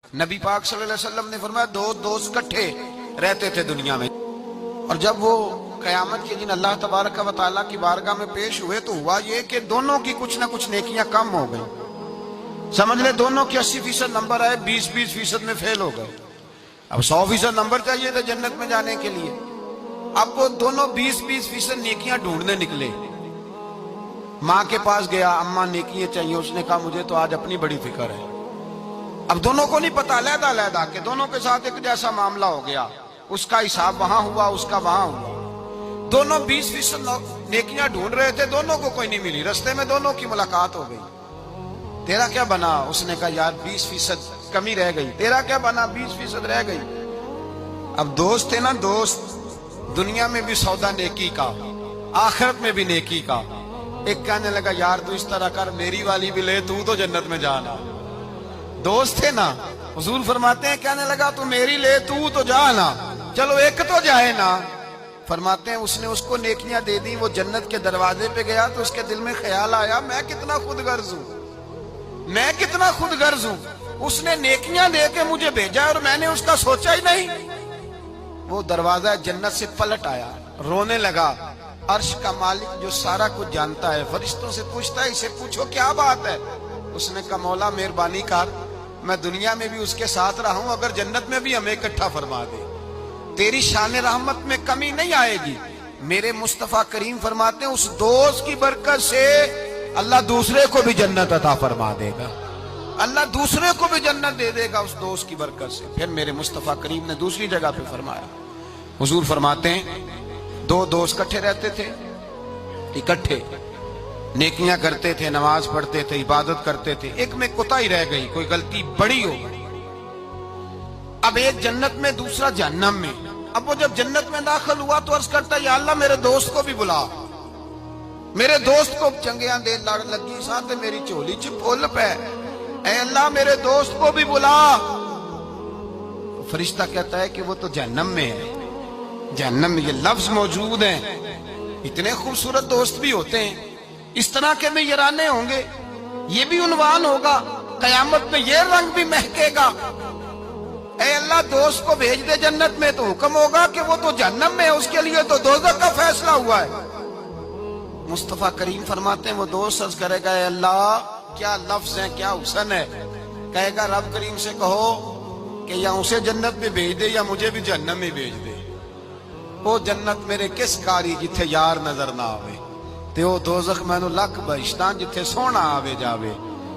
نبی پاک صلی اللہ علیہ وسلم نے فرمایا دو دوست کٹھے رہتے تھے دنیا میں، اور جب وہ قیامت کے دن اللہ تبارک و تعالیٰ کی بارگاہ میں پیش ہوئے تو ہوا یہ کہ دونوں کی کچھ نہ کچھ نیکیاں کم ہو گئیں. سمجھ لے دونوں کی 80% نمبر آئے، 20% میں فیل ہو گئے. اب 100% نمبر چاہیے تھے جنت میں جانے کے لیے. اب وہ دونوں 20% نیکیاں ڈھونڈنے نکلے. ماں کے پاس گیا، اماں نیکیاں چاہیے. اس نے کہا مجھے تو آج اپنی بڑی فکر ہے. اب دونوں کو نہیں پتا، علیحدہ علیحدہ کہ دونوں کے ساتھ ایک جیسا معاملہ ہو گیا. اس کا حساب وہاں ہوا، اس کا وہاں ہوا. دونوں 20% نیکیاں ڈھونڈ رہے تھے، دونوں کو کوئی نہیں ملی. رستے میں دونوں کی ملاقات ہو گئی. تیرا کیا بنا؟ اس نے کہا یار 20% کمی رہ گئی. تیرا کیا بنا؟ 20% رہ گئی. اب دوست تھے نا دوست، دنیا میں بھی سودا نیکی کا، آخرت میں بھی نیکی کا. ایک کہنے لگا یار تو اس طرح کر، میری والی بھی لے، تو جنت میں جانا. دوست تھے نا. حضور فرماتے ہیں کہنے لگا تو میری لے، تو جانا، چلو ایک تو جائے نا. فرماتے ہیں اس نے اس کو نیکیاں دے دی. وہ جنت کے دروازے پہ گیا تو اس کے دل میں خیال آیا میں کتنا خود غرض ہوں، میں کتنا خود غرض ہوں. اس نے نیکیاں دے کے مجھے بھیجا اور میں نے اس کا سوچا ہی نہیں. وہ دروازہ جنت سے پلٹ آیا، رونے لگا. عرش کا مالک جو سارا کچھ جانتا ہے فرشتوں سے پوچھتا ہے اسے پوچھو کیا بات ہے. اس نے کہا مولا مہربانی کر، میں دنیا میں بھی اس کے ساتھ رہا ہوں، اگر جنت میں بھی ہمیں اکٹھا فرما دے، تیری شان رحمت میں کمی نہیں آئے گی. میرے مصطفیٰ کریم فرماتے ہیں اس دوست کی برکت سے اللہ دوسرے کو بھی جنت عطا فرما دے گا. اللہ دوسرے کو بھی جنت دے دے گا اس دوست کی برکت سے. پھر میرے مصطفیٰ کریم نے دوسری جگہ پہ فرمایا. حضور فرماتے ہیں دو دوست کٹھے رہتے تھے، اکٹھے نیکیاں کرتے تھے، نماز پڑھتے تھے، عبادت کرتے تھے. ایک میں کوتاہی رہ گئی، کوئی غلطی بڑی ہو گئی. اب ایک جنت میں، دوسرا جہنم میں. اب وہ جب جنت میں داخل ہوا تو عرض کرتا یا اللہ میرے دوست کو بھی بلا، میرے دوست کو چنگیاں دے لڑ لگی ساتھ میری چولی چ پھول پہ، اے اللہ میرے دوست کو بھی بلا. فرشتہ کہتا ہے کہ وہ تو جہنم میں ہے. جہنم میں یہ لفظ موجود ہیں. اتنے خوبصورت دوست بھی ہوتے ہیں، اس طرح کے میں یرانے ہوں گے، یہ بھی عنوان ہوگا قیامت میں، یہ رنگ بھی مہکے گا. اے اللہ دوست کو بھیج دے جنت میں، تو حکم ہوگا کہ وہ تو جہنم میں ہے، اس کے لیے تو دوزخ کا فیصلہ ہوا ہے. مصطفیٰ کریم فرماتے ہیں وہ دوست عرض کرے گا اے اللہ کیا لفظ ہیں، کیا حسن ہے. کہے گا رب کریم سے کہو کہ یا اسے جنت میں بھیج دے یا مجھے بھی جہنم میں بھیج دے. وہ جنت میرے کس کاری جتھے یار نظر نہ آوے، تے وہ دوزخ مینوں لکھ بہشتاں جتھے سونا آوے جاوے.